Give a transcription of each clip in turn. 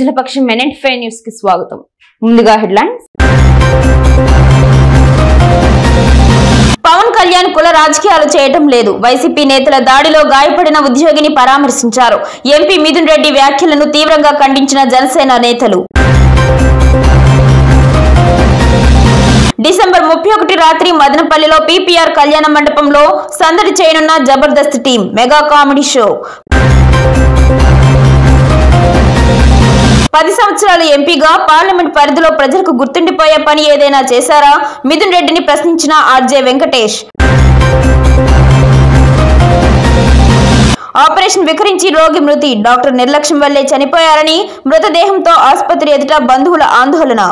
ప్రజలపక్షం మెనెంట్ news కి స్వాగతం. ముందుగా హెడ్లైన్స్. పవన్ కళ్యాణ్ కుల రాజకీయాలు చేయటం లేదు. వైసీపీ నేతల దాడిలో గాయపడిన ఉద్యోగిని పరామర్శించారు. ఎంపీ మిథున్ రెడ్డి వ్యాఖ్యలను తీవ్రంగా ఖండించిన జనసేన నేతలు. డిసెంబర్ 31 రాత్రి మదనపల్లిలో పీపీఆర్ కళ్యాణ మండపంలో సందడి చేయనున్న Jabardasth team mega comedy show. 10 సంవత్సరాలు ఎంపీగా పార్లమెంట్ పరిధిలో ప్రజలకు గుర్తుండిపోయే పని ఏదైనా చేశారా? మిథున్ రెడ్డిని ప్రశ్నించిన ఆర్జే వెంకటేష్. ఆపరేషన్ వికరించి రోగి మృతి. డాక్టర్ నిర్లక్ష్యం వల్లే చనిపోయారని మృతదేహంతో ఆసుపత్రి ఎదుట బంధువుల ఆందోళన.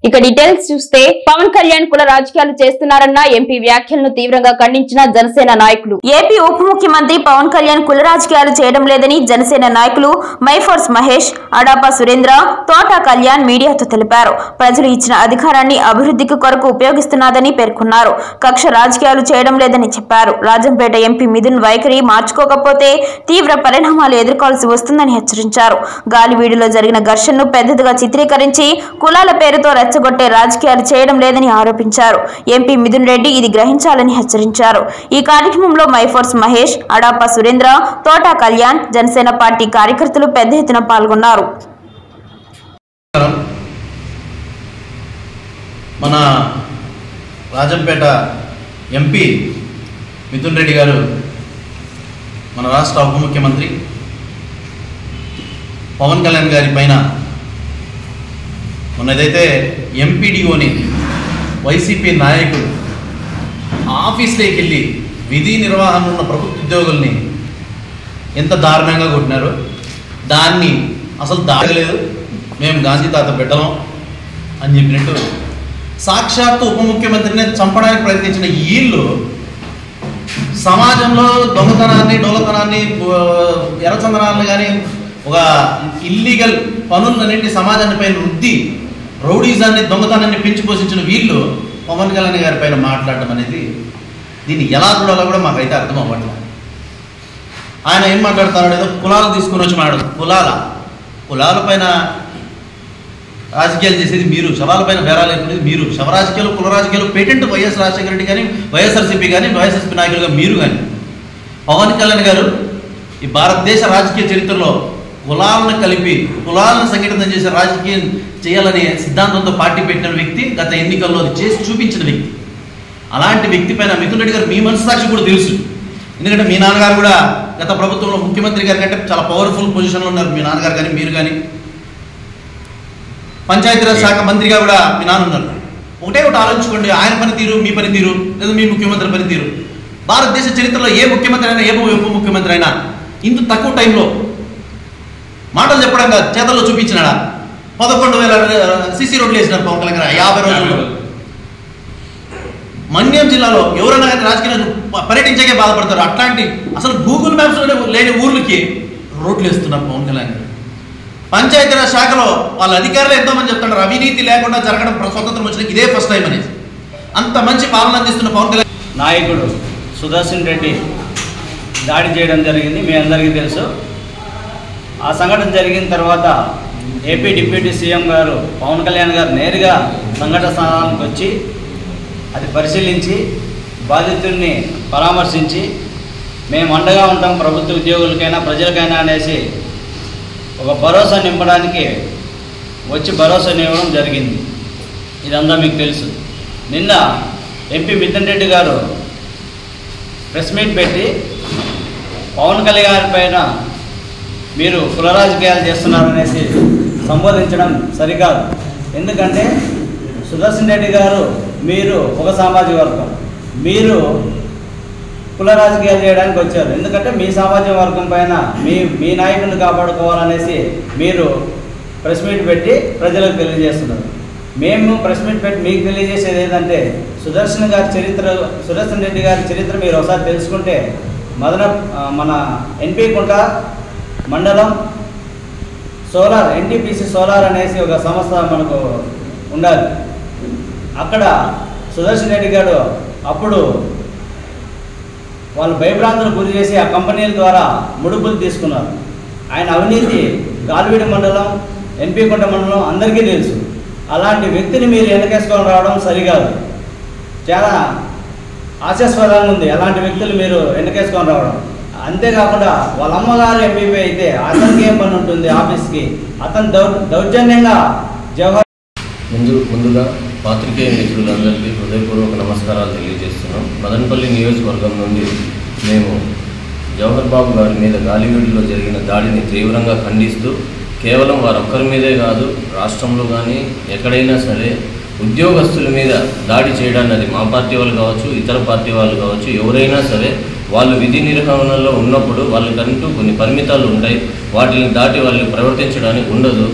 ఇక డీటెయిల్స్ చూస్తే, పవన్ కళ్యాణ్ కుల రాజకీయాలు చేస్తున్నారన్న ఎంపీ వ్యాఖ్యలను తీవ్రంగా ఖండించిన జనసేన నాయకులు. ఏపీ ఉప ముఖ్యమంత్రి పవన్ కళ్యాణ్ కుల రాజకీయాలు చేయడం లేదని జనసేన నాయకులు మైఫోర్స్ మహేష్, అడాపా సురేంద్ర, తోట కళ్యాణ్ మీడియాతో తెలిపారు. ప్రజలు ఇచ్చిన అధికారాన్ని అభివృద్ధికి కొరకు ఉపయోగిస్తున్నారని పేర్కొన్నారు. కక్ష రాజకీయాలు చేయడం లేదని చెప్పారు. రాజంపేట ఎంపీ మిథున్ వైఖరి మార్చుకోకపోతే తీవ్ర పరిణామాలు ఎదుర్కోవాల్సి వస్తుందని హెచ్చరించారు. గాలివీడులో జరిగిన ఘర్షణను పెద్దదిగా చిత్రీకరించి కులాల పేరుతో రెచ్చగొట్టే రాజకీయాలు చేయడం లేదని ఆరోపించారు. ఎంపీ మిథున్ రెడ్డి ఇది గ్రహించాలని హెచ్చరించారు. ఈ కార్యక్రమంలో మైఫోర్స్ మహేష్, అడాపా సురేంద్ర, తోట కళ్యాణ్, జనసేన పార్టీ కార్యకర్తలు పెద్ద ఎత్తున పాల్గొన్నారు. మన రాజంపేట ఎంపీ మిథున్ రెడ్డి గారు మన రాష్ట్ర ఉప ముఖ్యమంత్రి పవన్ కళ్యాణ్ గారి పైన మొన్న ఏదైతే ఎంపీడీఓని వైసీపీ నాయకులు ఆఫీస్లోకి వెళ్ళి విధి నిర్వహణ ఉన్న ప్రభుత్వ ఉద్యోగుల్ని ఎంత దారుణంగా కొట్టినారో, దాన్ని అసలు దాగలేదు, మేము గాంధీ తాత బిడ్డలం అని చెప్పినట్టు సాక్షాత్తు ఉప ముఖ్యమంత్రిని చంపడానికి ప్రయత్నించిన వీళ్ళు సమాజంలో దొంగతనాన్ని, డోలతనాన్ని, ఎర్రచందనాలను కానీ ఒక ఇల్లీగల్ పనులన్నింటి సమాజాన్ని పైన వృద్ధి, రౌడీజాన్ని, దొంగతనాన్ని పెంచి పోషించిన వీళ్ళు పవన్ కళ్యాణ్ గారి పైన మాట్లాడడం అనేది దీన్ని ఎలా చూడాలో కూడా మాకైతే అర్థం అవ్వట్లేదు. ఆయన ఏం మాట్లాడుతున్నాడు, ఏదో కులాలు తీసుకుని వచ్చి మాట్లాడు. కులాల పైన రాజకీయాలు చేసేది మీరు, శవాల పైన బేరాలు వేసుకునేది మీరు. శవ రాజకీయాలు, కుల రాజకీయాలు పేటెంట్ వైఎస్ రాజశేఖర రెడ్డి కానీ, వైఎస్ఆర్సీపీ కానీ, వైఎస్ఆర్సీపీ నాయకులుగా మీరు కానీ. పవన్ కళ్యాణ్ గారు ఈ భారతదేశ రాజకీయ చరిత్రలో కులాలను కలిపి కులాలను సంఘటితం చేసే రాజకీయం చేయాలనే సిద్ధాంతంతో పార్టీ పెట్టిన వ్యక్తి, గత ఎన్నికల్లో అది చేసి చూపించిన వ్యక్తి. అలాంటి వ్యక్తి పైన మిథున్ రెడ్డి గారు మీ మనసు సాక్షి కూడా తెలుసు. ఎందుకంటే మీ నాన్నగారు కూడా గత ప్రభుత్వంలో ముఖ్యమంత్రి గారి కంటే చాలా పవర్ఫుల్ పొజిషన్లో ఉన్నారు. మీ నాన్నగారు కానీ మీరు కానీ పంచాయతీరాజ్ శాఖ మంత్రిగా కూడా మీ నాన్న ఉన్నారు. ఒకటే ఒకటి ఆలోచించుకోండి, ఆయన పనితీరు, మీ పనితీరు, లేదా మీ ముఖ్యమంత్రి పనితీరు. భారతదేశ చరిత్రలో ఏ ముఖ్యమంత్రి అయినా, ఏ ఉప ముఖ్యమంత్రి అయినా ఇంత తక్కువ టైంలో మాటలు చెప్పడం కాదు, చేతల్లో చూపించినాడా? 11,000 సిసి రోడ్లు వేసినారు పవన్ కళ్యాణ్ గారు 50 రోజుల్లో. మన్యం జిల్లాలో ఎవరైనా కానీ రాజకీయాలు పర్యటించకే బాధపడతారు. అట్లాంటి అసలు గూగుల్ మ్యాప్స్ లేని ఊర్లకి రోడ్లు వేస్తున్నారు పవన్ కళ్యాణ్ గారు. పంచాయతీరాజ్ శాఖలో వాళ్ళ అధికారులు ఎంతోమంది చెప్తున్నారు అవినీతి లేకుండా జరగడం స్వతంత్రం వచ్చిన ఇదే ఫస్ట్ టైం అనేది. అంత మంచి పాలన అందిస్తున్న పవన్ కళ్యాణ్ నాయకుడు సుదర్శన్ రెడ్డి దాడి చేయడం జరిగింది, మీ అందరికీ తెలుసు. ఆ సంఘటన జరిగిన తర్వాత ఏపీ డిప్యూటీ సీఎం గారు పవన్ కళ్యాణ్ గారు నేరుగా సంఘటన స్థానానికి వచ్చి అది పరిశీలించి బాధితుడిని పరామర్శించి మేము అండగా ఉంటాం ప్రభుత్వ ఉద్యోగులకైనా ప్రజలకైనా అనేసి ఒక భరోసా నింపడానికి వచ్చి భరోసా ఇవ్వడం జరిగింది. ఇదంతా మీకు తెలుసు. నిన్న ఎంపీ మిథున్ రెడ్డి గారు ప్రెస్ మీట్ పెట్టి పవన్ కళ్యాణ్ గారి పైన మీరు కుల రాజకీయాలు చేస్తున్నారనేసి సంబోధించడం సరికాదు. ఎందుకంటే సుదర్శన్ రెడ్డి గారు మీరు ఒక సామాజిక వర్గం, మీరు కుల రాజకీయాలు చేయడానికి వచ్చారు. ఎందుకంటే మీ సామాజిక వర్గం పైన మీ నాయకుడిని కాపాడుకోవాలనేసి మీరు ప్రెస్ మీట్ పెట్టి ప్రజలకు తెలియజేస్తున్నారు. మేము ప్రెస్ మీట్ పెట్టి మీకు తెలియజేసేది ఏంటంటే సుదర్శన్ రెడ్డి గారి చరిత్ర మీరు ఒకసారి తెలుసుకుంటే మన ఎన్పీకుంట మండలం సోలార్ ఎన్టీపీసీ సోలార్ అనేసి ఒక సంస్థ మనకు ఉండాలి. అక్కడ సుదర్శన్ రెడ్డి గారు అప్పుడు వాళ్ళు భయభ్రాంతులు గురి చేసి ఆ కంపెనీల ద్వారా ముడుపులు తీసుకున్నారు. ఆయన అవినీతి గాలివీడి మండలం ఎన్పీకుంట మండలం అందరికీ తెలుసు. అలాంటి వ్యక్తిని మీరు వెనకేసుకొని రావడం సరికాదు. చాలా హాస్యాస్పదంగా ఉంది అలాంటి వ్యక్తులు మీరు వెనకేసుకొని రావడం. అంతేకాకుండా వాళ్ళ అమ్మగారు ఎంపీపీ అయితే అతనికి ఏం పని ఉంటుంది ఆఫీస్కి? అతను దౌర్జన్యంగా జవహర్ ముందుగా పాత్రికేయ మిత్రులందరికీ హృదయపూర్వక నమస్కారాలు తెలియజేస్తున్నాం. మదనపల్లి నియోజకవర్గం నుండి మేము జవహర్ బాబు గారి మీద గాలివీడులో జరిగిన దాడిని తీవ్రంగా ఖండిస్తూ కేవలం వారొక్కరి మీదే కాదు, రాష్ట్రంలో కానీ ఎక్కడైనా సరే ఉద్యోగస్తుల మీద దాడి చేయడానికి, అది మా పార్టీ వాళ్ళు కావచ్చు, ఇతర పార్టీ వాళ్ళు కావచ్చు, ఎవరైనా సరే వాళ్ళు విధి నిర్వహణలో ఉన్నప్పుడు వాళ్ళకంటూ కొన్ని పరిమితాలు ఉంటాయి. వాటిని దాటి వాళ్ళు ప్రవర్తించడానికి ఉండదు.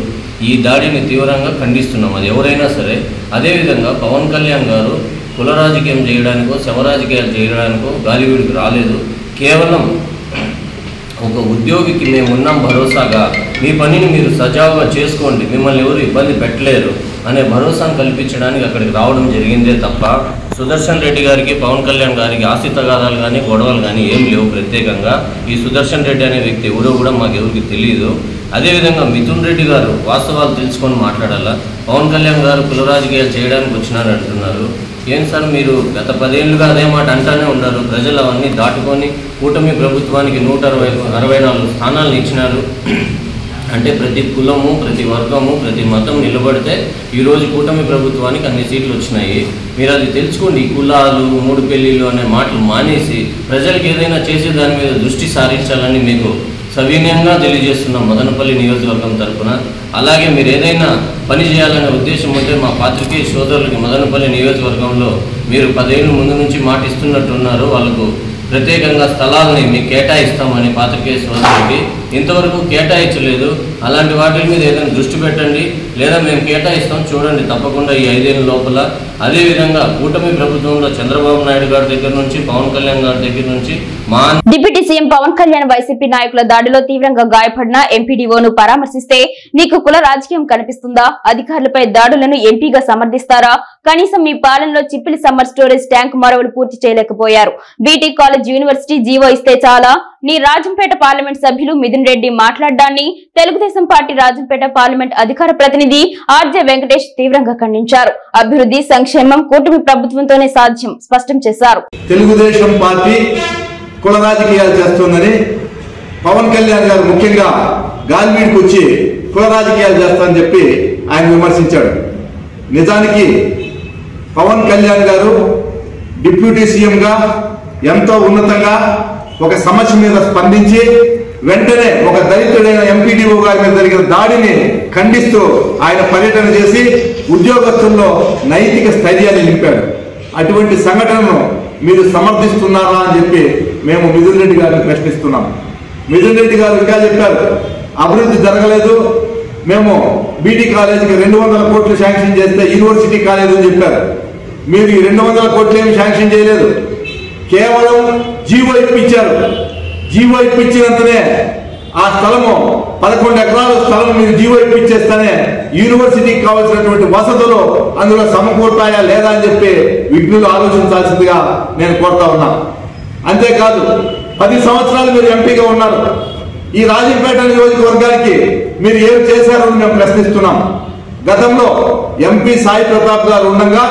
ఈ దాడిని తీవ్రంగా ఖండిస్తున్నాం, అది ఎవరైనా సరే. అదేవిధంగా పవన్ కళ్యాణ్ గారు కుల రాజకీయం చేయడానికో శవ రాజకీయాలు చేయడానికో గాలివీడికి రాలేదు. కేవలం ఒక ఉద్యోగికి మేము ఉన్నాం భరోసాగా, మీ పనిని మీరు సజావుగా చేసుకోండి, మిమ్మల్ని ఎవరు ఇబ్బంది పెట్టలేరు అనే భరోసాను కల్పించడానికి అక్కడికి రావడం జరిగిందే తప్ప సుదర్శన్ రెడ్డి గారికి పవన్ కళ్యాణ్ గారికి ఆస్తి తగాదాలు కానీ గొడవలు కానీ ఏం లేవు. ప్రత్యేకంగా ఈ సుదర్శన్ రెడ్డి అనే వ్యక్తి ఎవరో కూడా మాకు ఎవరికి తెలియదు. అదేవిధంగా మిథున్ రెడ్డి గారు వాస్తవాలు తెలుసుకొని మాట్లాడాలా. పవన్ కళ్యాణ్ గారు కుల రాజకీయాలు చేయడానికి వచ్చినారు అంటున్నారు. ఏం సార్, మీరు గత 10 ఏళ్ళుగా అదే మాట అంటానే ఉన్నారు. ప్రజలు అవన్నీ దాటుకొని కూటమి ప్రభుత్వానికి 164 స్థానాలను ఇచ్చినారు. అంటే ప్రతి కులము, ప్రతి వర్గము, ప్రతి మతం నిలబడితే ఈరోజు కూటమి ప్రభుత్వానికి అన్ని సీట్లు వచ్చినాయి. మీరు అది తెలుసుకోండి. కులాలు, 3 పెళ్ళిళ్ళు అనే మాటలు మానేసి ప్రజలకు ఏదైనా చేసే దాని మీద దృష్టి సారించాలని మీకు సవినయంగా తెలియజేస్తున్నాం మదనపల్లి నియోజకవర్గం తరఫున. అలాగే మీరు ఏదైనా పని చేయాలనే ఉద్దేశం ఉంటే మా పాత్రికేయ సోదరులకి మదనపల్లి నియోజకవర్గంలో మీరు 10 ఏళ్ళ ముందు నుంచి మాటిస్తున్నట్టున్నారు. వాళ్ళకు ప్రత్యేకంగా స్థలాలని మీకు కేటాయిస్తామని పాత్రికేయ సోదరులకి ఇంతవరకు కేటాయించలేదు. అలాంటి వాటి మీద ఏదైనా దృష్టి పెట్టండి, లేదా మేము కేటాయిస్తాం చూడండి తప్పకుండా ఈ 5 ఏళ్ళ లోపల. అదేవిధంగా కూటమి ప్రభుత్వంలో చంద్రబాబు నాయుడు గారి దగ్గర నుంచి పవన్ కళ్యాణ్ గారి దగ్గర నుంచి డిప్యూటీ సీఎం పవన్ కళ్యాణ్ వైసీపీ నాయకుల దాడిలో తీవ్రంగా గాయపడిన ఎంపీడీఓను పరామర్శిస్తే నీకు కుల రాజకీయం కనిపిస్తుందా? అధికారులపై దాడులను ఎంపీగా సమర్థిస్తారా? కనీసం మీ పాలనలో చిప్పిలి సమ్మర్ స్టోరేజ్ ట్యాంక్ మరవలు పూర్తి చేయలేకపోయారు. బీటీ కాలేజ్ యూనివర్సిటీ జీవో ఇస్తే చాలా. నీ రాజంపేట పార్లమెంట్ సభ్యులు మిథున్ రెడ్డి మాట్లాడడాన్ని తెలుగుదేశం పార్టీ రాజంపేట పార్లమెంట్ అధికార ప్రతినిధి ఆర్జే వెంకటేష్ తీవ్రంగా ఖండించారు. అభివృద్ధి, సంక్షేమం కూటమి ప్రభుత్వంతోనే సాధ్యం స్పష్టం చేశారు. తెలుగుదేశం పార్టీ కుల రాజకీయాలు చేస్తుందని పవన్ కళ్యాణ్ గారు ముఖ్యంగా గాలివీడికి వచ్చి కుల రాజకీయాలు చేస్తారని చెప్పి ఆయన విమర్శించాడు. నిజానికి పవన్ కళ్యాణ్ గారు డిప్యూటీ సీఎంగా ఎంతో ఉన్నతంగా ఒక సమస్య మీద స్పందించి వెంటనే ఒక దళితుడైన ఎంపీడీఓ గారి మీద జరిగిన దాడిని ఖండిస్తూ ఆయన పర్యటన చేసి ఉద్యోగస్తుల్లో నైతిక స్థైర్యాన్ని నింపాడు. అటువంటి సంఘటనను మీరు సమర్థిస్తున్నారా అని చెప్పి మేము మిథున్ రెడ్డి గారిని ప్రశ్నిస్తున్నాం. మిథున్ రెడ్డి గారు ఇంకా చెప్పారు, అభివృద్ధి జరగలేదు, మేము బీటీ కాలేజీకి 200 కోట్లు శాంక్షన్ చేస్తే యూనివర్సిటీ కాలేజ్ అని చెప్పారు. మీరు ఈ 200 కోట్లు ఏమి శాంక్షన్ చేయలేదు, కేవలం జీవో ఇప్పించారు. జీవో ఇప్పించినంతనే ఆ స్థలము 11 ఎకరాల స్థలం మీరు జీవో ఇప్పించేస్తానే యూనివర్సిటీకి కావాల్సినటువంటి వసతులు అందులో సమకూరుతాయా లేదా అని చెప్పి విఘ్నులు ఆలోచించాల్సిందిగా నేను కోరుతా ఉన్నా. అంతేకాదు 10 సంవత్సరాలు మీరు ఎంపీగా ఉన్నారు. ఈ రాజంపేట నియోజకవర్గానికి మీరు ఏం చేశారో మేము ప్రశ్నిస్తున్నాం. గతంలో ఎంపీ సాయి ప్రతాప్ గారు ఉండగా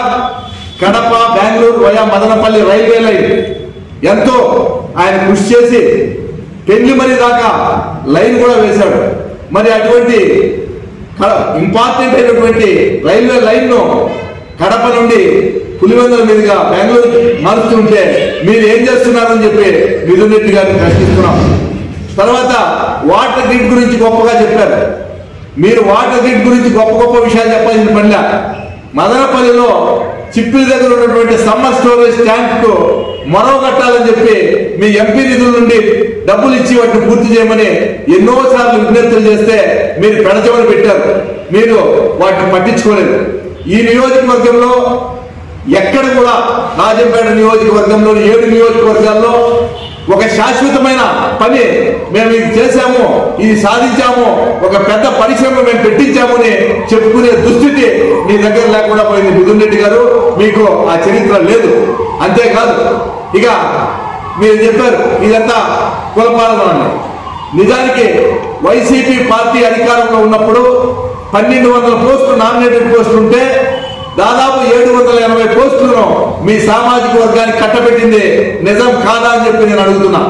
Kadapa, Bengaluru via Madanapalle railway line ఎంతో ఆయన కృషి చేసి పెళ్లిమరి దాకా లైన్ కూడా వేశాడు. మరి అటువంటి ఇంపార్టెంట్ అయినటువంటి రైల్వే లైన్ ను కడప నుండి పులివెందుల మీదుగా బెంగళూరు మారుస్తుంటే మీరు ఏం చేస్తున్నారని చెప్పి మిథున్ రెడ్డి గారిని ప్రశ్నిస్తున్నాం. తర్వాత వాటర్ గ్రిడ్ గురించి గొప్పగా చెప్పారు. మీరు వాటర్ గ్రిడ్ గురించి గొప్ప విషయాలు చెప్పాల్సిన పనిలా మదనపల్లిలో చిప్పిలి దగ్గర ఉన్నటువంటి సమ్మర్ స్టోరేజ్ ట్యాంక్ కు మరో కట్టాలని చెప్పి మీ ఎంపీ నిధుల నుండి డబ్బులు ఇచ్చి వాటిని పూర్తి చేయమని ఎన్నోసార్లు విజ్ఞప్తులు చేస్తే మీరు పెడచమని పెట్టారు. మీరు వాటిని పట్టించుకోలేదు. ఈ నియోజకవర్గంలో ఎక్కడ కూడా రాజంపేట నియోజకవర్గంలోని 7 నియోజకవర్గాల్లో ఒక శాశ్వతమైన పని మేము ఇది చేశాము, ఇది సాధించాము, ఒక పెద్ద పరిశ్రమ మేము పెట్టించాము అని చెప్పుకునే దుస్థితి మీ దగ్గర లేకుండా పోయింది మిథున్ రెడ్డి గారు. మీకు ఆ చరిత్ర లేదు. అంతేకాదు ఇక మీరు చెప్పారు ఇదంతా కులపాలన అని. నిజానికి వైసీపీ పార్టీ అధికారంలో ఉన్నప్పుడు 1200 పోస్టులు నామినేటెడ్ పోస్టులు ఉంటే దాదాపు 780 పోస్టులను మీ సామాజిక వర్గానికి కట్టబెట్టింది నిజం కాదా అని చెప్పి నేను అడుగుతున్నా.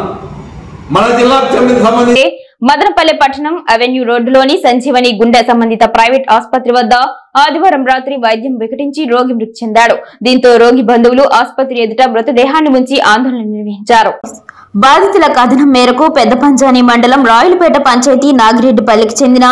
మన జిల్లాకు సంబంధించి మదనపల్లె పట్టణం అవెన్యూ రోడ్డులోని సంజీవని గుండె సంబంధిత ప్రైవేట్ ఆసుపత్రి వద్ద ఆదివారం రాత్రి వైద్యం వికటించి రోగి మృతి చెందాడు. దీంతో రోగి బంధువులు ఆసుపత్రి ఎదుట మృతదేహాన్ని ఉంచి ఆందోళన నిర్వహించారు. బాధితుల కథనం మేరకు పెద్ద పంజాని మండలం రాయలపేట పంచాయతీ నాగిరెడ్డిపల్లికి చెందిన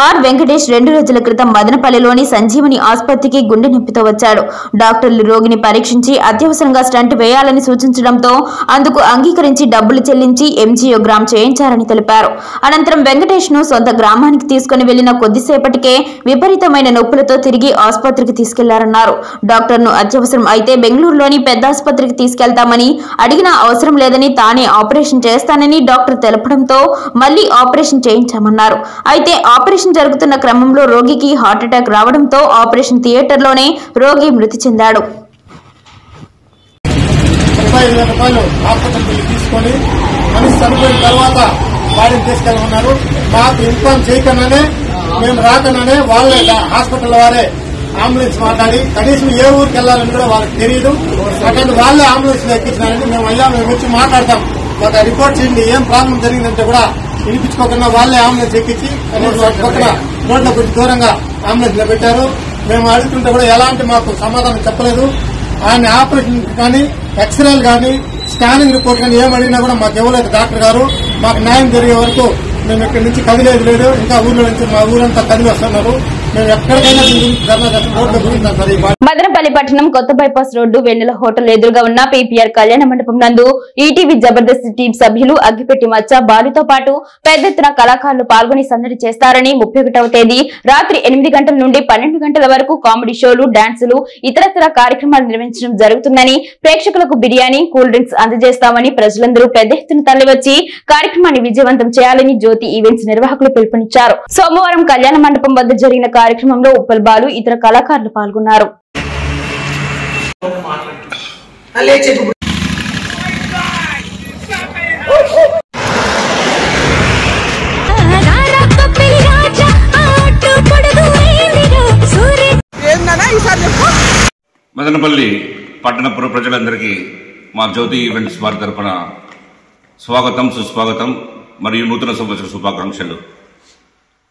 ఆర్ వెంకటేష్ 2 రోజుల క్రితం మదనపల్లిలోని సంజీవని ఆసుపత్రికి గుండె నొప్పితో వచ్చాడు. డాక్టర్లు రోగిని పరీక్షించి అత్యవసరంగా స్టంట్ వేయాలని సూచించడంతో అందుకు అంగీకరించి డబ్బులు చెల్లించి ఎంజియోగ్రామ్ చేయించారని తెలిపారు. అనంతరం వెంకటేష్ ను సొంత గ్రామానికి తీసుకుని వెళ్లిన కొద్దిసేపటికే విపరీతమైన నొప్పులతో తిరిగి ఆసుపత్రికి తీసుకెళ్లారన్నారు. డాక్టర్ ను అత్యవసరం అయితే బెంగళూరులోని పెద్ద ఆసుపత్రికి తీసుకెళ్తామని అడిగినా అవసరం లేదని తానే ఆపరేషన్ చేస్తానని డాక్టర్ తెలపడంతో మళ్లీ ఆపరేషన్ చేయించామన్నారు. అయితే ఆపరేషన్ జరుగుతున్న క్రమంలో రోగికి హార్ట్ అటాక్ రావడంతో ఆపరేషన్ థియేటర్ లోనే రోగి మృతి చెందాడు. 35,000 రూపాయలు హాస్పిటల్కి తీసుకొని మనిషి చనిపోయిన తర్వాత బాడీని తీసుకెళ్ళమన్నారు. మాకు ఇన్ఫార్మ్ చేయకుండానే మేము రాకుండానే వాళ్ళే హాస్పిటల్ వారే అంబులెన్స్ మాట్లాడి కనీసం ఏ ఊరికి వెళ్ళాలని కూడా వాళ్ళకి తెలియదు. అటువంటి వాళ్ళే అంబులెన్స్ ఎక్కించినారని మేము వచ్చి మాట్లాడతాం, ఒక రిపోర్ట్ చేయండి, ఏం ప్రాబ్లం జరిగిందంటే కూడా వినిపించుకోకుండా వాళ్ళే అంబులెన్స్ ఎక్కించి పక్కన రోడ్ల కొంచెం దూరంగా అంబులెన్స్ నిలబెట్టారు. మేము అడుగుతుంటే కూడా ఎలాంటి మాకు సమాధానం చెప్పలేదు. ఆయన ఆపరేషన్ కానీ ఎక్స్రేలు కానీ స్కానింగ్ రిపోర్ట్ కానీ ఏమడిగినా కూడా మాకు ఇవ్వలేదు డాక్టర్ గారు. మాకు న్యాయం జరిగే వరకు మేము ఇక్కడి నుంచి కదిలేదు లేదు. ఇంకా ఊర్లో నుంచి మా ఊరంతా కదిలి వస్తున్నారు. మేము ఎక్కడికైనా రోడ్ల గురించి. మదనపల్లి పట్టణం కొత్త బైపాస్ రోడ్డు వెన్నెల హోటల్ ఎదురుగా ఉన్న పీపీఆర్ కళ్యాణ మండపం నందు ఈటీవీ జబర్దస్త్ టీం సభ్యులు అగ్గిపెట్టి మచ్చ బాలుతో పాటు పెద్ద ఎత్తున కళాకారులు పాల్గొని సందడి చేస్తారని 31వ తేదీ రాత్రి 8 గంటల నుండి 12 గంటల వరకు కామెడీ షోలు, డాన్సులు, ఇతరత్ర కార్యక్రమాలు నిర్వహించడం జరుగుతుందని, ప్రేక్షకులకు బిర్యానీ, కూల్ డ్రింక్స్ అందజేస్తామని ప్రజలందరూ పెద్ద ఎత్తున తరలివచ్చి కార్యక్రమాన్ని విజయవంతం చేయాలని జ్యోతి ఈవెంట్స్ నిర్వాహకులు పిలుపునిచ్చారు. సోమవారం కళ్యాణ మండపం వద్ద జరిగిన కార్యక్రమంలో ఉప్పల్ బాలు, ఇతర కళాకారులు పాల్గొన్నారు. మదనపల్లి పట్టణ పుర ప్రజలందరికీ మా జ్యోతి ఈవెంట్స్ వారి తరఫున స్వాగతం, సుస్వాగతం మరియు నూతన సంవత్సర శుభాకాంక్షలు.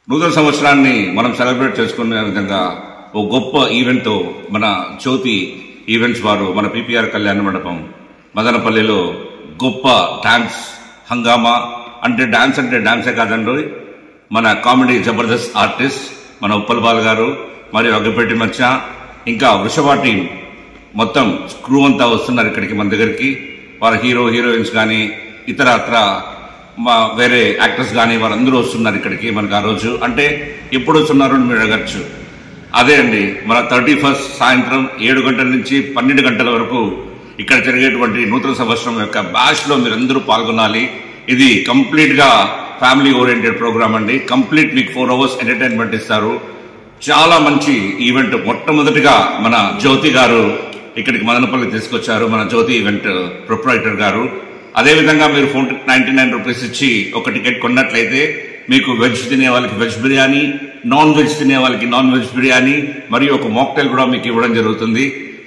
నూతన సంవత్సరాన్ని మనం సెలబ్రేట్ చేసుకునే విధంగా ఓ గొప్ప ఈవెంట్తో మన జ్యోతి ఈవెంట్స్ వారు మన పీపీఆర్ కళ్యాణ మండపం మదనపల్లిలో గొప్ప డాన్స్ హంగామా, అంటే డాన్సే కాదండి, మన కామెడీ జబర్దస్త్ ఆర్టిస్ట్ మన ఉప్పల్ బాల్ గారు మరియు అగ్గిపెట్టి మచ్చ ఇంకా వృషభ టీం మొత్తం క్రూ అంతా వస్తున్నారు ఇక్కడికి మన దగ్గరికి. వారి హీరోయిన్స్ కానీ ఇతర మా వేరే యాక్టర్స్ కానీ వారందరూ వస్తున్నారు ఇక్కడికి మనకు. ఆ రోజు అంటే ఎప్పుడు వస్తున్నారు మీరు అడగచ్చు. అదే అండి, మన 31st సాయంత్రం 7 గంటల నుంచి 12 గంటల వరకు ఇక్కడ జరిగేటువంటి నూతన సంవత్సరం యొక్క బ్యాష్ లో మీరందరూ పాల్గొనాలి. ఇది కంప్లీట్ గా ఫ్యామిలీ ఓరియంటెడ్ ప్రోగ్రామ్ అండి. కంప్లీట్ మీకు 4 hours ఎంటర్టైన్మెంట్ ఇస్తారు. చాలా మంచి ఈవెంట్. మొట్టమొదటిగా మన జ్యోతి గారు ఇక్కడికి మదనపల్లి తీసుకొచ్చారు, మన జ్యోతి ఈవెంట్ ప్రొప్రైటర్ గారు. అదేవిధంగా మీరు 99 రూపీస్ ఇచ్చి ఒక టికెట్ కొన్నట్లయితే మీకు వెజ్ తినే వాళ్ళకి వెజ్ బిర్యానీ, నాన్ వెజ్ తినే వాళ్ళకి నాన్ వెజ్ బిర్యానీ మరియు ఒక మాక్టైల్ కూడా మీకు ఇవ్వడం జరుగుతుంది.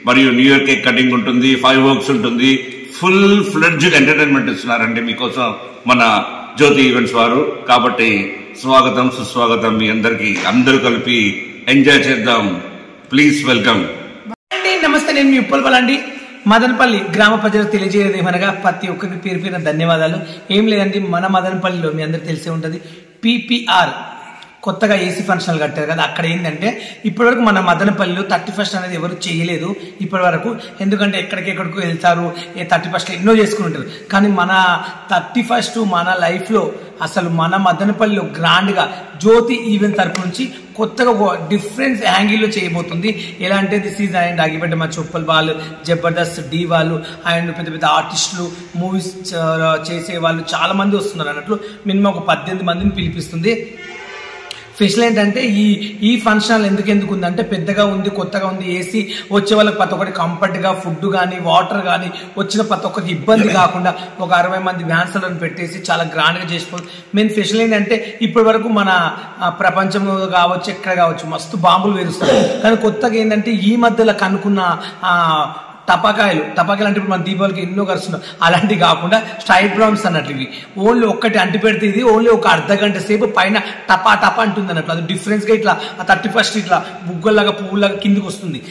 మరియు న్యూ ఇయర్ కేక్ కటింగ్ ఉంటుంది, 5 వర్క్స్ ఉంటుంది. ఫుల్ ఫ్లెడ్జ్డ్ ఎంటర్టైన్మెంట్ ఇస్తున్నారండి మీకోసం మన జ్యోతి ఈవెంట్స్ వారు. కాబట్టి స్వాగతం, సుస్వాగతం మీ అందరికీ. అందరూ కలిపి ఎంజాయ్ చేద్దాం. Please welcome. నమస్తే, నేను మీ ఉప్పల్ బాల్ అండి. మదనపల్లి గ్రామ ప్రజలకు తెలియజేయడం ఏమనగా ప్రతి ఒక్కరికి పేరు పేరున ధన్యవాదాలు. ఏం లేదండి, మన మదనపల్లిలో మీ అందరికి తెలిసే ఉంటుంది పీపీఆర్ కొత్తగా ఏసీ ఫంక్షన్లు కట్టారు కదా. అక్కడ ఏంటంటే ఇప్పటివరకు మన మదనపల్లిలో 31st అనేది ఎవరు చేయలేదు ఇప్పటి వరకు. ఎందుకంటే ఎక్కడికెక్కడికో వెళ్తారు, 31st ఎన్నో చేసుకుని ఉంటారు. కానీ మన 31st మన లైఫ్ లో అసలు మన మదనపల్లిలో గ్రాండ్ గా జ్యోతి ఈవెంట్ తరపు నుంచి కొత్తగా డిఫరెంట్ యాంగిల్లో చేయబోతుంది. ఎలా అంటే దిస్ ఈజ్ అండ్ అగ్గిపెట్టి మచ్చ, ఉప్పల్ బాల్, జబర్దస్త్ డి వాళ్ళు అండ్ పెద్ద పెద్ద ఆర్టిస్టులు, మూవీస్ చేసే వాళ్ళు చాలా మంది వస్తున్నారు అన్నట్లు. మినిమం ఒక 18 మందిని పిలిపిస్తుంది. స్పెషల్ ఏంటంటే ఈ ఫంక్షన్ హాల్ ఎందుకు ఉందంటే పెద్దగా ఉంది, కొత్తగా ఉంది, ఏసీ వచ్చే వాళ్ళకి ప్రతి ఒక్కటి కంఫర్ట్ గా ఫుడ్ కానీ వాటర్ కానీ వచ్చిన ప్రతి ఒక్కరికి ఇబ్బంది కాకుండా ఒక 60 మంది డాన్సర్లను పెట్టేసి చాలా గ్రాండ్ గా చేసుకోవాలి. మెయిన్ స్పెషల్ ఏంటంటే ఇప్పటి వరకు మన ప్రపంచం కావచ్చు ఎక్కడ కావచ్చు మస్తు బాంబులు వేరుస్తారు, కానీ కొత్తగా ఏంటంటే ఈ మధ్యలో కనుక్కున్న టపాకాయలు అంటే ఇప్పుడు మన దీపావళికి ఎన్నో కలుస్తున్నాం అలాంటివి కాకుండా స్ట్రైట్ బ్రౌన్స్ అన్నట్లు ఇవి ఓన్లీ ఒక్కటి అంటి పెడితే ఇది ఓన్లీ ఒక అర్ధగంట సేపు పైన టపా అంటుంది అన్నట్లు. అది డిఫరెన్స్ గా ఇట్లా 31st ఇట్లా బుగ్గల్లాగా పువ్వులాగా కిందికి వస్తుంది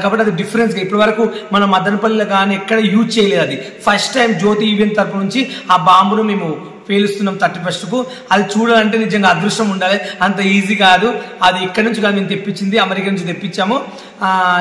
కాబట్టి అది డిఫరెన్స్ గా ఇప్పటి వరకు మన మదనపల్లిలో కానీ ఎక్కడ యూజ్ చేయలేదు. అది ఫస్ట్ టైం జ్యోతి ఈవెంట్ తరపు నుంచి ఆ బాంబును మేము పేలుస్తున్నాం 31st కు. అది చూడాలంటే నిజంగా అదృష్టం ఉండాలి, అంత ఈజీ కాదు. అది ఇక్కడ నుంచి కాదు మేము తెప్పించింది, అమెరికా నుంచి తెప్పించాము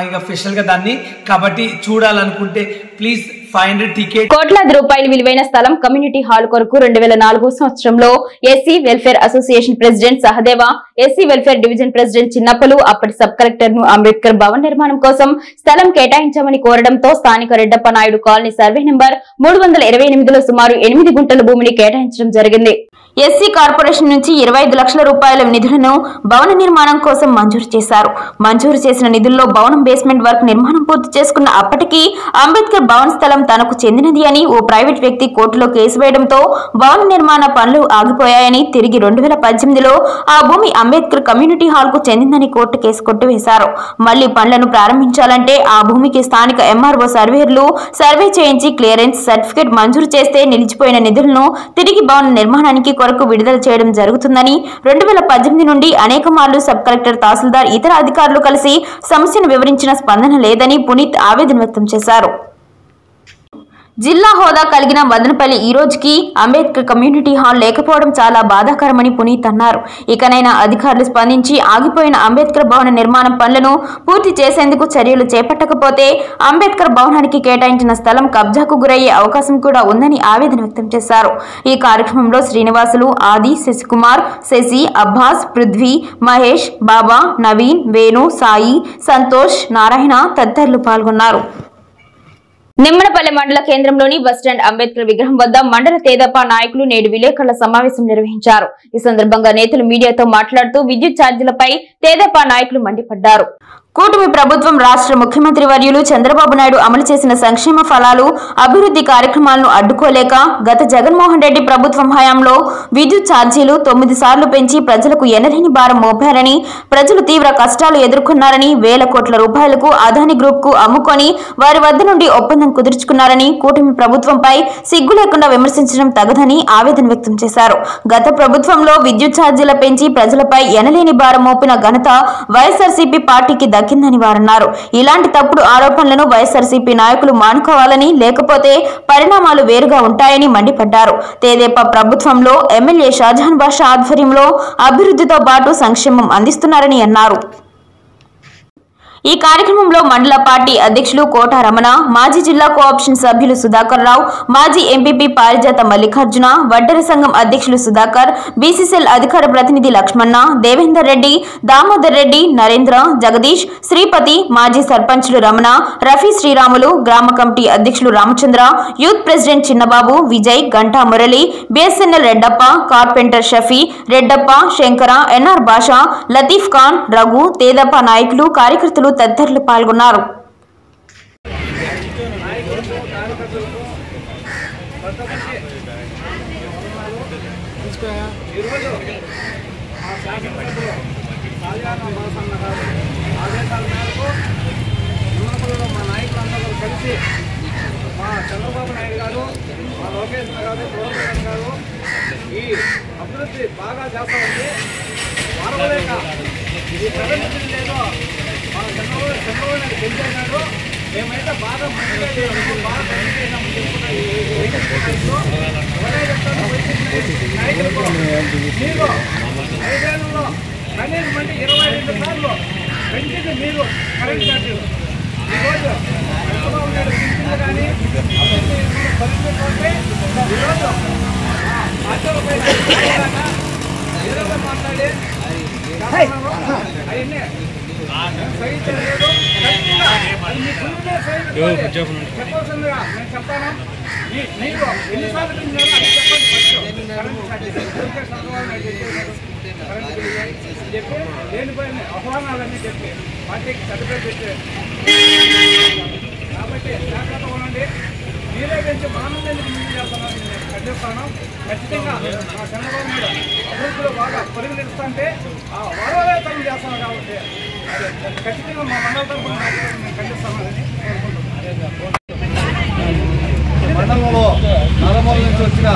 ఇక స్పెషల్ గా దాన్ని. కాబట్టి చూడాలనుకుంటే ప్లీజ్ 500 టికెట్. కోట్లాది రూపాయల విలువైన స్థలం కమ్యూనిటీ హాల్ కొరకు 2004 సంవత్సరంలో SC welfare association president Sahadeva, SC welfare division president చిన్నప్పలు అప్పటి సబ్ కలెక్టర్ ను అంబేద్కర్ భవన్ నిర్మాణం కోసం స్థలం కేటాయించమని కోరడంతో స్థానిక Reddappa Naidu colony survey number 328లో సుమారు 8 గుంటల భూమిని కేటాయించడం జరిగింది. ఎస్సీ కార్పొరేషన్ నుంచి 25 లక్షల రూపాయల నిధులను భవన నిర్మాణం కోసం మంజూరు చేశారు. మంజూరు చేసిన నిధుల్లో భవనం బేస్మెంట్ వర్క్ నిర్మాణం పూర్తి చేసుకున్న అప్పటికీ అంబేద్కర్ భవన్ స్థలం తనకు చెందినది అని ఓ ప్రైవేట్ వ్యక్తి కోర్టులో కేసు వేయడంతో భవన నిర్మాణ పనులు ఆగిపోయాయని, తిరిగి 2018లో ఆ భూమి అంబేద్కర్ కమ్యూనిటీ హాల్ కు చెందిందని కోర్టు కేసు కొట్టివేశారు. మళ్లీ పనులను ప్రారంభించాలంటే ఆ భూమికి స్థానిక ఎంఆర్ఓ సర్వేయర్లు సర్వే చేయించి క్లియరెన్స్ సర్టిఫికేట్ మంజూరు చేస్తే నిలిచిపోయిన నిధులను తిరిగి భవన నిర్మాణానికి కొరకు విడుదల చేయడం జరుగుతుందని 2018 నుండి అనేక మార్లు సబ్ కలెక్టర్, తహసీల్దార్, ఇతర అధికారులు కలిసి సమస్యను వివరించిన స్పందన లేదని పునీత్ ఆవేదన వ్యక్తం చేశారు. జిల్లా హోదా కలిగిన మదనపల్లి ఈ రోజుకి అంబేద్కర్ కమ్యూనిటీ హాల్ లేకపోవడం చాలా బాధాకరమని పునీత్ అన్నారు. ఇకనైనా అధికారులు స్పందించి ఆగిపోయిన అంబేద్కర్ భవన నిర్మాణం పనులను పూర్తి చేసేందుకు చర్యలు చేపట్టకపోతే అంబేద్కర్ భవనానికి కేటాయించిన స్థలం కబ్జాకు గురయ్యే అవకాశం కూడా ఉందని ఆవేదన వ్యక్తం చేశారు. ఈ కార్యక్రమంలో శ్రీనివాసులు, ఆది, శశికుమార్, శశి, అబ్బాస్, పృథ్వీ, మహేష్, బాబా, నవీన్, వేణు, సాయి, సంతోష్, నారాయణ తదితరులు పాల్గొన్నారు. నిమ్మనపల్లి మండల కేంద్రంలోని బస్టాండ్ అంబేద్కర్ విగ్రహం వద్ద మండల తెదేపా నాయకులు నేడు విలేకరుల సమావేశం నిర్వహించారు. ఈ సందర్భంగా నేతలు మీడియాతో మాట్లాడుతూ విద్యుత్ ఛార్జీలపై తెదేపా నాయకులు మండిపడ్డారు. కూటమి ప్రభుత్వం రాష్ట్ర ముఖ్యమంత్రి వర్యులు చంద్రబాబు నాయుడు అమలు చేసిన సంక్షేమ ఫలాలు, అభివృద్ధి కార్యక్రమాలను అడ్డుకోలేక గత జగన్మోహన్ రెడ్డి ప్రభుత్వం హయాంలో విద్యుత్ ఛార్జీలు 9 సార్లు పెంచి ప్రజలకు ఎనలేని భారం మోపారని, ప్రజలు తీవ్ర కష్టాలు ఎదుర్కొన్నారని, వేల కోట్ల రూపాయలకు అదాని గ్రూప్ కు అమ్ముకొని వారి వద్ద నుండి ఒప్పందం కుదుర్చుకున్నారని కూటమి ప్రభుత్వంపై సిగ్గు లేకుండా విమర్శించడం తగదని ఆవేదన వ్యక్తం చేశారు. గత ప్రభుత్వంలో విద్యుత్ ఛార్జీల పెంచి ప్రజలపై ఎనలేని భారం మోపిన ఘనత వైఎస్ఆర్సీపీ పార్టీకి దక్కిందని వారన్నారు. ఇలాంటి తప్పుడు ఆరోపణలను వైఎస్ఆర్సీపీ నాయకులు మానుకోవాలని, లేకపోతే పరిణామాలు వేరుగా ఉంటాయని మండిపడ్డారు. తెదేపా ప్రభుత్వంలో ఎమ్మెల్యే షాజహాన్ బాషా ఆధ్వర్యంలో అభివృద్ధితో పాటు సంక్షేమం అందిస్తున్నారని అన్నారు. ఈ కార్యక్రమంలో మండల పార్టీ అధ్యక్షులు కోట రమణ, మాజీ జిల్లా కోఆప్షన్ సభ్యులు సుధాకర్ రావు, మాజీ ఎంపీపీ పారిజాత మల్లికార్జున, వడ్డెర సంఘం అధ్యక్షులు సుధాకర్, బీసీసీఎల్ అధికార ప్రతినిధి లక్ష్మణ, దేవేందర్ రెడ్డి, దామోదర్ రెడ్డి, నరేంద్ర, జగదీష్, శ్రీపతి, మాజీ సర్పంచులు రమణ, రఫీ శ్రీరాములు, గ్రామ కమిటీ అధ్యక్షులు Ramachandra, youth president Chinnababu, Vijay, Ganta Murali, BSNL Reddappa, carpenter Shafi, Reddappa, Shankara, NR Basha, Latif Khan, Raghu, Tedepa నాయకులు, కార్యకర్తలు తదితరులు పాల్గొన్నారు. చంద్రబాబు నాయుడు గారు, మా లోకేష్ గారు, గౌరవ్ గారు ఈ అభివృద్ధి బాగా చేస్తామండి. వారలేక ఈ ప్రజలు లేదో మా చంద్రబాబు నాయుడు పెంచాడు. మేమైతే బాగా మంచిగా చేసాము, బాగా మంచి చేసామని చెప్పుకున్నాం. ఎవరే చెప్తాను నాయకులకు మీరు 5 ఏళ్లలో కనీసం అంటే 22 సార్లు పెంచింది మీరు కరెంట్ ఛార్జీలు. ఈరోజు చంద్రబాబు నాయుడు పెంచింది కానీ పరిస్థితి ఉంటే ఈరోజు రాజ్యాలపై ఏదో మాట్లాడి అవన్నీ సహించలేదు. చెప్పాల్సిందిగా నేను చెప్తాను. మీరు ఎన్నిసార్లు పెంచారో అది చెప్పండి. చెప్పి లేనిపోయిన ఆహ్వానాలన్నీ చెప్పి పార్టీకి సర్టిఫికేట్ పెట్టే కాబట్టి జాగ్రత్త ఉండండి. మీరే పెంచి మానందానికి ముందు చేస్తున్నారు. నేను ఖండిస్తాను. ఖచ్చితంగా మా చంద్రబాబు నాయుడు అభివృద్ధిలో బాగా పొరుగు నిలుస్తుంటే ఆ వరవేతనం చేస్తాను కాబట్టి ఖచ్చితంగా మా మండల తరఫున నేను ఖండిస్తానని కోరుకుంటున్నాను. మండలంలో నలుమూల నుంచి వచ్చిన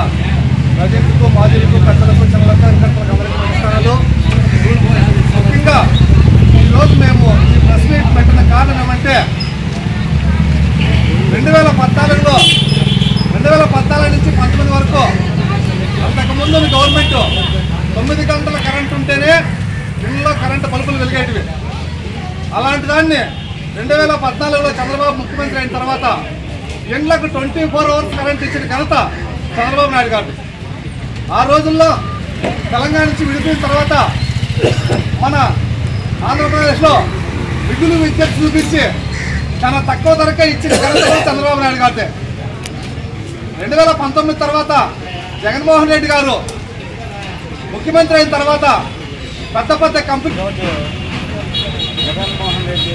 ప్రజలకు మాజీలకు పెద్దలకు చిన్నలకు అందరికీ నమస్కారాలు. ముఖ్యంగా ఈరోజు మేము ఈ ప్రెస్ మీట్ పెట్టిన కారణం ఏమంటే 2014 నుంచి 19 వరకు అంతకుముందు గవర్నమెంట్ 9 గంటల కరెంట్ ఉంటేనే ఇళ్ళలో కరెంటు బల్బులు వెలిగేటివి. అలాంటి దాన్ని 2014లో చంద్రబాబు ముఖ్యమంత్రి అయిన తర్వాత ఇళ్లకు 24 అవర్స్ కరెంట్ ఇచ్చిన ఘనత చంద్రబాబు నాయుడు గారు. ఆ రోజుల్లో తెలంగాణ నుంచి విడిపోయిన తర్వాత మన ఆంధ్రప్రదేశ్లో మిగులు విద్యుత్ చూపించి చాలా తక్కువ ధరకే ఇచ్చిన ఘనత చంద్రబాబు నాయుడు గారితే. 2019 తర్వాత జగన్మోహన్ రెడ్డి గారు ముఖ్యమంత్రి అయిన తర్వాత పెద్ద పెద్ద కంపెనీ జగన్మోహన్ రెడ్డి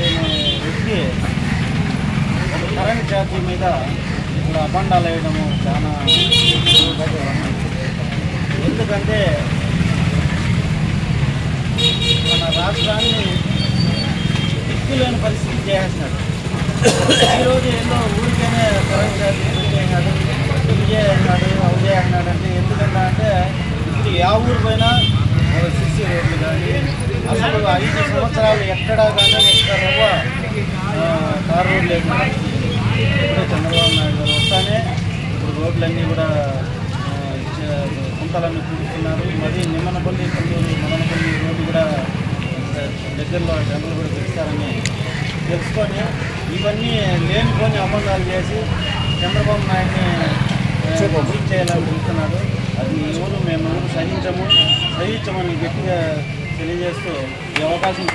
వ్యక్తి కరెంట్ ఛార్జీ మీద ఇప్పుడు అబండాలు వేయడము చాలా ఎందుకంటే మన రాష్ట్రాన్ని దిక్కులేని పరిస్థితి చేసేసినాడు. ఈరోజు ఏదో ఊరికేనే కరెంట్ ఛార్జీ పెట్టేసినాడు, విజయ్ అన్నాడు అంటే ఎందుకంటే అంటే ఇప్పుడు ఏ ఊరు పోయినా సిసి రోడ్లు కానీ అసలు 5 సంవత్సరాలు ఎక్కడా కానీ ఒక్క రవ్వ కార్ రోడ్లు లేకుండా ఇప్పుడు చంద్రబాబు నాయుడు గారు వస్తానే ఇప్పుడు రోడ్లన్నీ కూడా కుంటలన్నీ పూడుతున్నారు. మరి నిమ్మనపల్లి మదనపల్లి రోడ్డు కూడా దగ్గరలో జనాలు కూడా తెస్తారని తెలుసుకొని ఇవన్నీ లేనిపోని అబద్ధాలు చేసి చంద్రబాబు నాయుడిని బీట్ చేయాలని చూస్తున్నారు. అది ఎవరు మేము సహించమని గట్టిగా తెలియజేస్తూ ఈ అవకాశం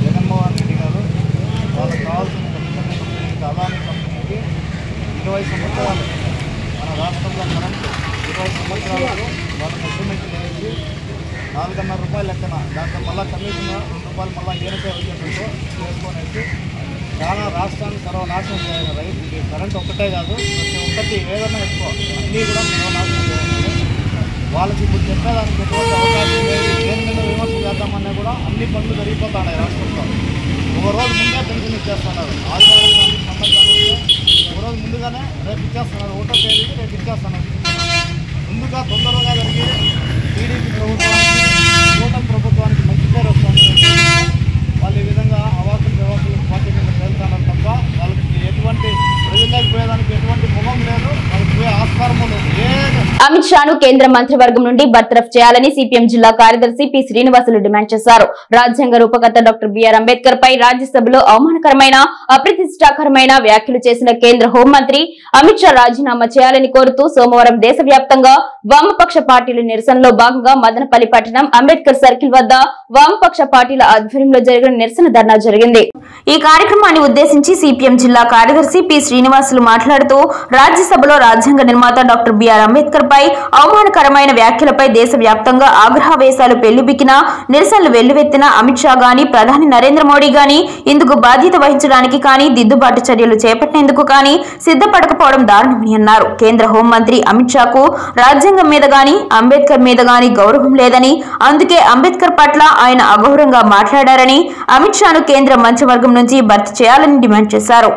జగన్మోహన్ రెడ్డి గారు వాళ్ళకి కావాల్సిన అదాని కంపెనీకి 20 సంవత్సరాలు మన రాష్ట్రంలో మనం 20 సంవత్సరాలకు వాళ్ళ ముఖ్యమంత్రి వేసి 4.5 రూపాయలు లెక్కన దాంట్లో మళ్ళీ కమిషన్ 2 రూపాయలు మళ్ళీ ఏనపై వచ్చేటట్టు చేసుకొనేసి చాలా రాష్ట్రాన్ని సర్వనాశనం చేయాలి. రైతు కరెంట్ ఒక్కటే కాదు ప్రతి ఒక్కటి ఏదైనా ఎక్కువ అన్నీ కూడా సర్వనాశనం చేయాలి. వాళ్ళకి ఇప్పుడు చెప్పేదానికి ఎటువంటి అవకాశం లేదు. దేని మీద విమర్శ చేద్దామన్నా కూడా అన్ని పనులు జరిగిపోతున్నాయి రాష్ట్రంలో. ఒక రోజు ముందే పెన్షన్ ఇచ్చేస్తున్నారు. ఆదివారం కానీ పండుగ కానీ ఒక రోజు ముందుగానే రేపు ఇచ్చేస్తున్నారు. 1వ తేదీకి రేపు ఇచ్చేస్తున్నారు. ముందుగా తొందరగా జరిగి టీడీపీ ప్రభుత్వానికి కూటమి ప్రభుత్వానికి మంచి పేరు వస్తుంది. వాళ్ళు ఈ విధంగా అవాకులు జవాకులు పార్టీ మీద వెళ్తున్నారు తప్ప వాళ్ళకి ఎటువంటి ప్రజల్లోకి పోయేదానికి ఎటువంటి ముఖం లేదు. వాళ్ళకి పోయే ఆస్కారము లేదు. అమిత్ షాను కేంద్ర మంత్రివర్గం నుండి బర్తరఫ్ చేయాలని సిపిఎం జిల్లా కార్యదర్శి పి శ్రీనివాసులు డిమాండ్ చేశారు. రాజ్యాంగ రూపకర్త డాక్టర్ బిఆర్ అంబేద్కర్ పై రాజ్యసభలో అవమానకరమైన అప్రతిష్టాకరమైన వ్యాఖ్యలు చేసిన కేంద్ర హోంమంత్రి అమిత్ షా రాజీనామా చేయాలని కోరుతూ సోమవారం దేశవ్యాప్తంగా వామపక్ష పార్టీల నిరసనలో భాగంగా మదనపల్లి పట్టణం అంబేద్కర్ సర్కిల్ వద్ద వామపక్ష పార్టీల ఆధ్వర్యంలో జరిగిన నిరసన ధర్నా జరిగింది. ఈ కార్యక్రమాన్ని ఉద్దేశించి సిపిఎం జిల్లా కార్యదర్శి పి శ్రీనివాసులు మాట్లాడుతూ రాజ్యసభలో రాజ్యాంగ నిర్మాత డాక్టర్ బిఆర్ అంబేద్కర్ పై అవమానకరమైన వ్యాఖ్యలపై దేశవ్యాప్తంగా ఆగ్రహవేశాలు పెళ్లిబికిన నిరసనలు వెల్లువెత్తిన అమిత్ షా గాని ప్రధాని నరేంద్ర మోడీ గాని ఇందుకు బాధ్యత వహించడానికి కానీ దిద్దుబాటు చర్యలు చేపట్టేందుకు కానీ సిద్ధపడకపోవడం దారుణమని అన్నారు. కేంద్ర హోంమంత్రి అమిత్ షాకు రాజ్యాంగం మీద గాని అంబేద్కర్ మీద గాని గౌరవం లేదని, అందుకే అంబేద్కర్ పట్ల ఆయన అగౌరవంగా మాట్లాడారని అమిత్ షాను కేంద్ర మంత్రివర్గం నుంచి భర్తీ చేయాలని డిమాండ్ చేశారు.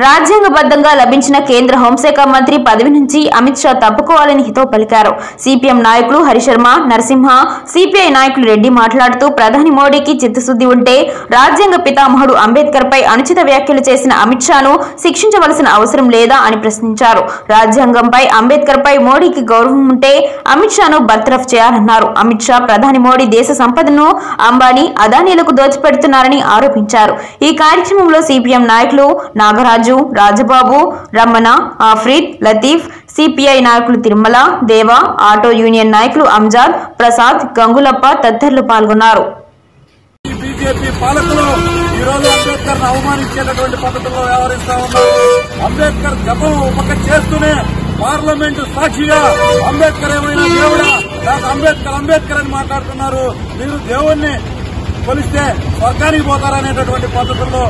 రాజ్యాంగబద్ధంగా లభించిన కేంద్ర హోంశాఖ మంత్రి పదవి నుంచి అమిత్ షా తప్పుకోవాలని హితవు పలికారు. సిపిఎం నాయకులు హరిశర్మ, నరసింహ, సిపిఐ నాయకులు రెడ్డి మాట్లాడుతూ ప్రధాని మోడీకి చిత్తశుద్ధి ఉంటే రాజ్యాంగ పితామహుడు అంబేద్కర్ పై అనుచిత వ్యాఖ్యలు చేసిన అమిత్ షాను శిక్షించవలసిన అవసరం లేదా అని ప్రశ్నించారు. రాజ్యాంగంపై అంబేద్కర్ పై మోడీకి గౌరవం ఉంటే అమిత్ షాను బర్తరఫ్ చేయాలన్నారు. అమిత్ షా ప్రధాని మోడీ దేశ సంపదను అంబానీ, అదానీలకు దోచిపెడుతున్నారని ఆరోపించారు. ఈ కార్యక్రమంలో సిపిఎం నాయకులు నాగరాజు, రాజబాబు, రమణ, ఆఫ్రీద్, లతీఫ్, సిపిఐ నాయకులు తిరుమల, దేవ, ఆటో యూనియన్ నాయకులు అంజాద్, ప్రసాద్, గంగులప్ప తదితరులు పాల్గొన్నారు. బీజేపీ పాలకులు ఈరోజు అంబేద్కర్ ను అవమానించేటటువంటి పద్ధతుల్లో వ్యవహరిస్తా ఉన్నారు. అంబేద్కర్ జపం ఒక చేస్తూనే పార్లమెంటు సాక్షిగా అంబేద్కర్ ఏమైనా దేవుడా, నాకు అంబేద్కర్ అని మాట్లాడుతున్నారు. మీరు దేవుణ్ణి కొలిస్తే స్వర్గానికి పోతారనేటటువంటి పద్ధతుల్లో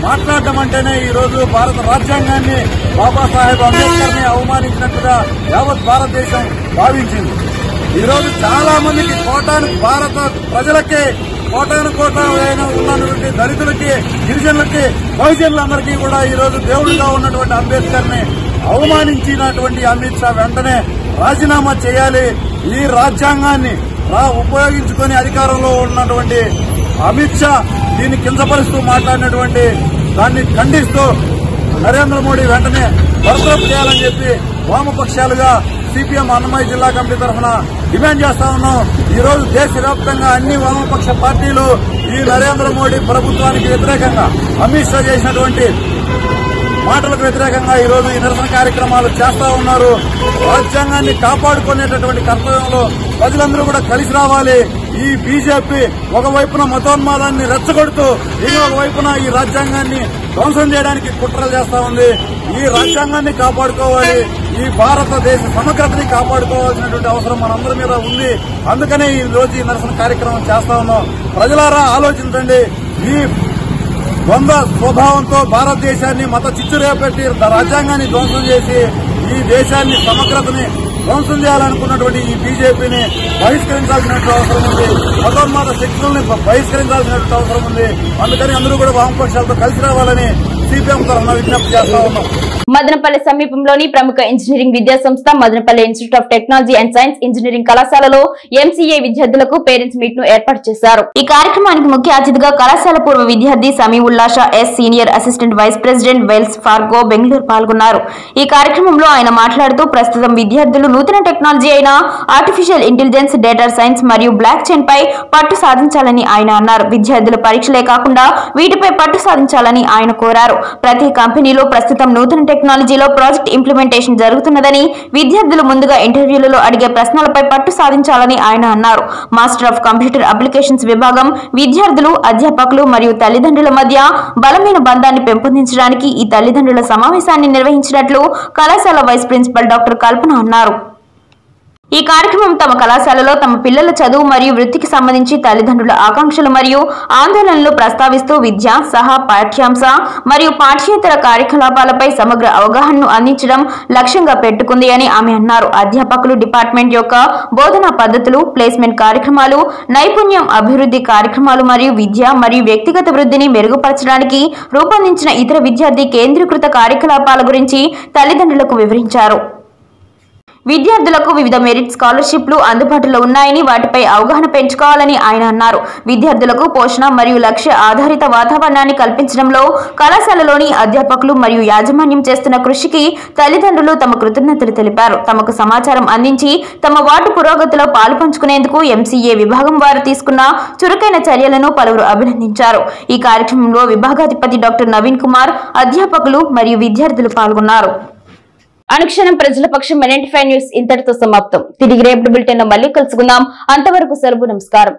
మాట్లాడడం అంటేనే ఈ రోజు భారత రాజ్యాంగాన్ని, బాబాసాహెబ్ అంబేద్కర్ ని అవమానించినట్టుగా యావత్ భారతదేశం భావించింది. ఈ రోజు చాలా మందికి భారత ప్రజలకి కోటాను ఉన్నటువంటి దళితులకి, గిరిజనులకి, బహుజనులందరికీ కూడా ఈ రోజు దేవుడిగా ఉన్నటువంటి అంబేద్కర్ ని అవమానించినటువంటి అమిత్ షా వెంటనే రాజీనామా చేయాలి. ఈ రాజ్యాంగాన్ని ఉపయోగించుకొని అధికారంలో ఉన్నటువంటి అమిత్ షా దీన్ని కించపరుస్తూ మాట్లాడినటువంటి దాన్ని ఖండిస్తూ నరేంద్ర మోడీ వెంటనే బర్తరఫ్ చేయాలని చెప్పి వామపక్షాలుగా సిపిఎం అన్నమయ్య జిల్లా కమిటీ తరఫున డిమాండ్ చేస్తా ఉన్నాం. ఈ రోజు దేశవ్యాప్తంగా అన్ని వామపక్ష పార్టీలు ఈ నరేంద్ర మోడీ ప్రభుత్వానికి వ్యతిరేకంగా అమిత్ షా చేసినటువంటి మాటలకు వ్యతిరేకంగా ఈ రోజు ఈ నిరసన కార్యక్రమాలు చేస్తా ఉన్నారు. రాజ్యాంగాన్ని కాపాడుకునేటటువంటి కర్తవ్యంలో ప్రజలందరూ కూడా కలిసి రావాలి. ఈ బీజేపీ ఒకవైపున మతోన్మాదాన్ని రెచ్చగొడుతూ ఇంకొక వైపున ఈ రాజ్యాంగాన్ని ధ్వంసం చేయడానికి కుట్రలు చేస్తా ఉంది. ఈ రాజ్యాంగాన్ని కాపాడుకోవాలి. ఈ భారతదేశ సమగ్రతని కాపాడుకోవాల్సినటువంటి అవసరం మనందరి మీద ఉంది. అందుకనే ఈ రోజు ఈ నిరసన కార్యక్రమం చేస్తా ఉన్నాం. ప్రజలారా ఆలోచించండి. ఈ ద్వంద్వ స్వభావంతో భారతదేశాన్ని మత చిచ్చురేపెట్టి రాజ్యాంగాన్ని ధ్వంసం చేసి ఈ దేశాన్ని సమగ్రతని ధ్వంసం చేయాలనుకున్నటువంటి ఈ బీజేపీని బహిష్కరించాల్సినటువంటి అవసరం ఉంది. మతోన్మాద శక్తుల్ని బహిష్కరించాల్సినటువంటి అవసరం ఉంది. అందుకని అందరూ కూడా వామపక్షాలతో కలిసి రావాలని సిపిఎం తరఫున విజ్ఞప్తి చేస్తా ఉన్నాం. మదనపల్లి సమీపంలోని ప్రముఖ ఇంజనీరింగ్ విద్యా సంస్థ Madanapalle institute of technology and science engineering కళాశాలలో ఎంసీఏ విద్యార్థులకు పేరెంట్స్ మీట్ ను ఏర్పాటు చేశారు. ఈ కార్యక్రమానికి ముఖ్య అతిథిగా కళాశాల పూర్వ విద్యార్థి Samiullah Shah S senior assistant vice president Wells Fargo Bengaluru పాల్గొన్నారు. ఈ కార్యక్రమంలో ఆయన మాట్లాడుతూ ప్రస్తుతం విద్యార్థులు నూతన టెక్నాలజీ అయిన ఆర్టిఫిషియల్ ఇంటెలిజెన్స్, డేటా సైన్స్ మరియు బ్లాక్ చైన్ పై పట్టు సాధించాలని ఆయన అన్నారు. విద్యార్థుల పరీక్షలే కాకుండా వీటిపై పట్టు సాధించాలని ఆయన కోరారు. ప్రతి కంపెనీలో ప్రస్తుతం నూతన టెక్నాలజీలో ప్రాజెక్ట్ ఇంప్లిమెంటేషన్ జరుగుతున్నదని, విద్యార్థులు ముందుగా ఇంటర్వ్యూలలో అడిగే ప్రశ్నలపై పట్టు సాధించాలని ఆయన అన్నారు. మాస్టర్ ఆఫ్ కంప్యూటర్ అప్లికేషన్స్ విభాగం విద్యార్థులు, అధ్యాపకులు మరియు తల్లిదండ్రుల మధ్య బలమైన బంధాన్ని పెంపొందించడానికి ఈ తల్లిదండ్రుల సమావేశాన్ని నిర్వహించినట్లు కళాశాల వైస్ ప్రిన్సిపల్ డాక్టర్ కల్పన అన్నారు. ఈ కార్యక్రమం తమ కళాశాలలో తమ పిల్లల చదువు మరియు వృత్తికి సంబంధించి తల్లిదండ్రుల ఆకాంక్షలు మరియు ఆందోళనలు ప్రస్తావిస్తూ విద్య, సహా పాఠ్యాంశ మరియు పాఠ్యేతర కార్యకలాపాలపై సమగ్ర అవగాహనను అందించడం లక్ష్యంగా పెట్టుకుంది అని ఆమె అన్నారు. అధ్యాపకులు డిపార్ట్మెంట్ యొక్క బోధనా పద్ధతులు, ప్లేస్మెంట్ కార్యక్రమాలు, నైపుణ్యం అభివృద్ధి కార్యక్రమాలు మరియు విద్య మరియు వ్యక్తిగత వృద్ధిని మెరుగుపరచడానికి రూపొందించిన ఇతర విద్యార్థి కేంద్రీకృత కార్యకలాపాల గురించి తల్లిదండ్రులకు వివరించారు. విద్యార్థులకు వివిధ మెరిట్ స్కాలర్షిప్లు అందుబాటులో ఉన్నాయని, వాటిపై అవగాహన పెంచుకోవాలని ఆయన అన్నారు. విద్యార్థులకు పోషణ మరియు లక్ష్య ఆధారిత వాతావరణాన్ని కల్పించడంలో కళాశాలలోని అధ్యాపకులు మరియు యాజమాన్యం చేస్తున్న కృషికి తల్లిదండ్రులు తమ కృతజ్ఞతలు తెలిపారు. తమకు సమాచారం అందించి తమ వార్డు పురోగతిలో పాలుపంచుకునేందుకు ఎంసీఏ విభాగం వారు తీసుకున్న చురుకైన చర్యలను పలువురు అభినందించారు. ఈ కార్యక్రమంలో విభాగాధిపతి డాక్టర్ నవీన్ కుమార్, అధ్యాపకులు మరియు విద్యార్థులు పాల్గొన్నారు. అనుక్షణం ప్రజల పక్షం 95 న్యూస్ ఇంతటితో సమాప్తం. తిరిగి రేపటి బులెటిన్ లో మళ్ళీ కలుసుకుందాం. అంతవరకు సెలవు, నమస్కారం.